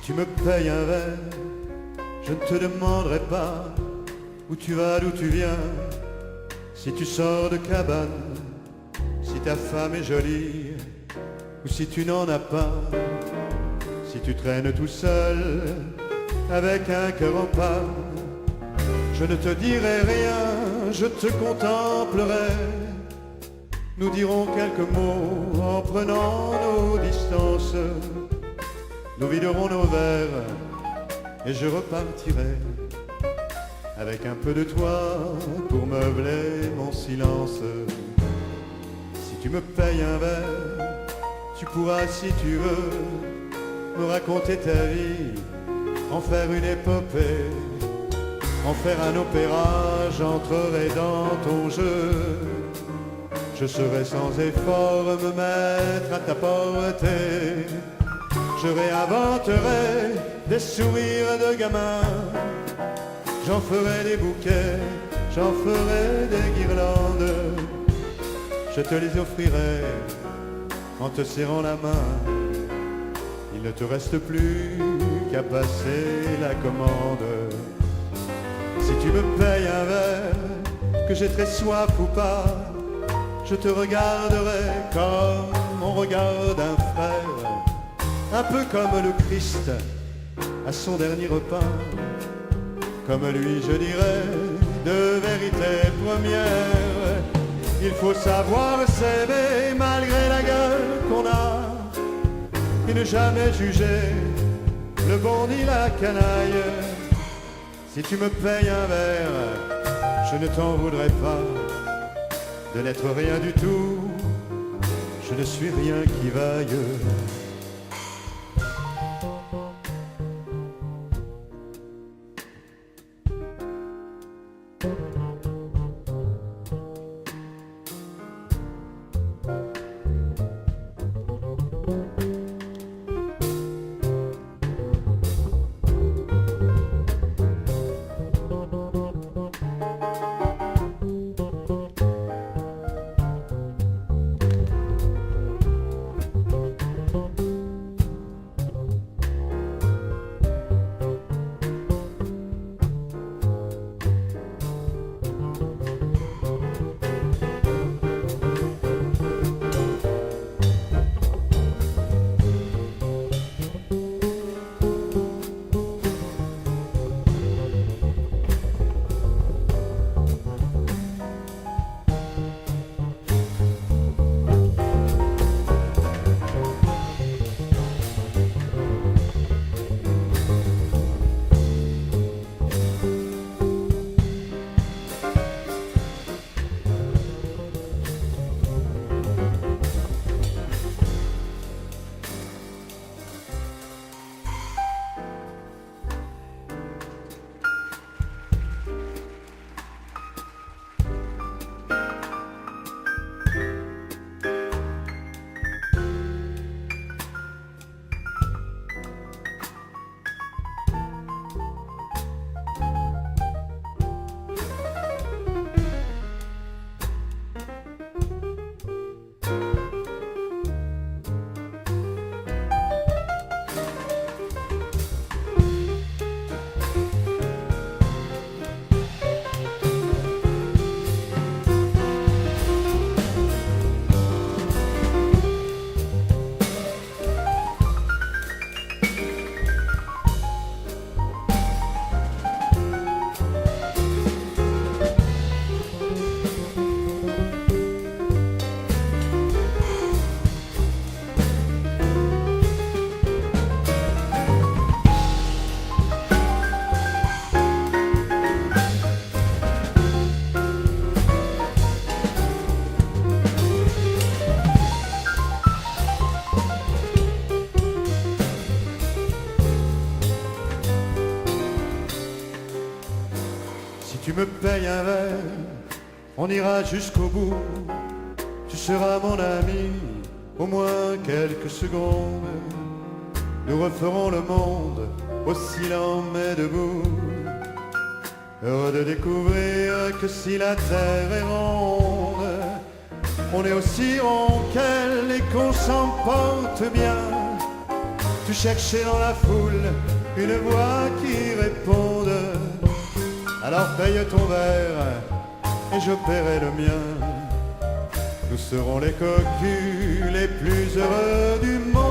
tu me payes un verre, je ne te demanderai pas où tu vas, d'où tu viens, si tu sors de cabane, si ta femme est jolie, ou si tu n'en as pas, si tu traînes tout seul, avec un cœur en panne. Je ne te dirai rien, je te contemplerai. Nous dirons quelques mots en prenant nos distances. Nous viderons nos verres et je repartirai avec un peu de toi pour meubler mon silence. Si tu me payes un verre, tu pourras, si tu veux, me raconter ta vie, en faire une épopée, en faire un opéra. J'entrerai dans ton jeu, je serai sans effort me mettre à ta portée. Je réinventerai des sourires de gamin, j'en ferai des bouquets, j'en ferai des guirlandes. Je te les offrirai en te serrant la main. Il ne te reste plus qu'à passer la commande. Si tu me payes un verre, que j'ai très soif ou pas, je te regarderai comme on regarde un frère, un peu comme le Christ à son dernier repas. Comme lui je dirais de vérité première, il faut savoir s'aimer malgré la gueule qu'on a, et ne jamais juger le bon ni la canaille. Si tu me payes un verre, je ne t'en voudrais pas de n'être rien du tout, je ne suis rien qui vaille. Tu me payes un verre, on ira jusqu'au bout. Tu seras mon ami, au moins quelques secondes. Nous referons le monde, oscillant mais debout. Heureux de découvrir que si la terre est ronde, on est aussi rond qu'elle et qu'on s'en porte bien. Tu cherchais dans la foule une voix qui réponde. Alors paye ton verre et je paierai le mien. Nous serons les cocus les plus heureux du monde.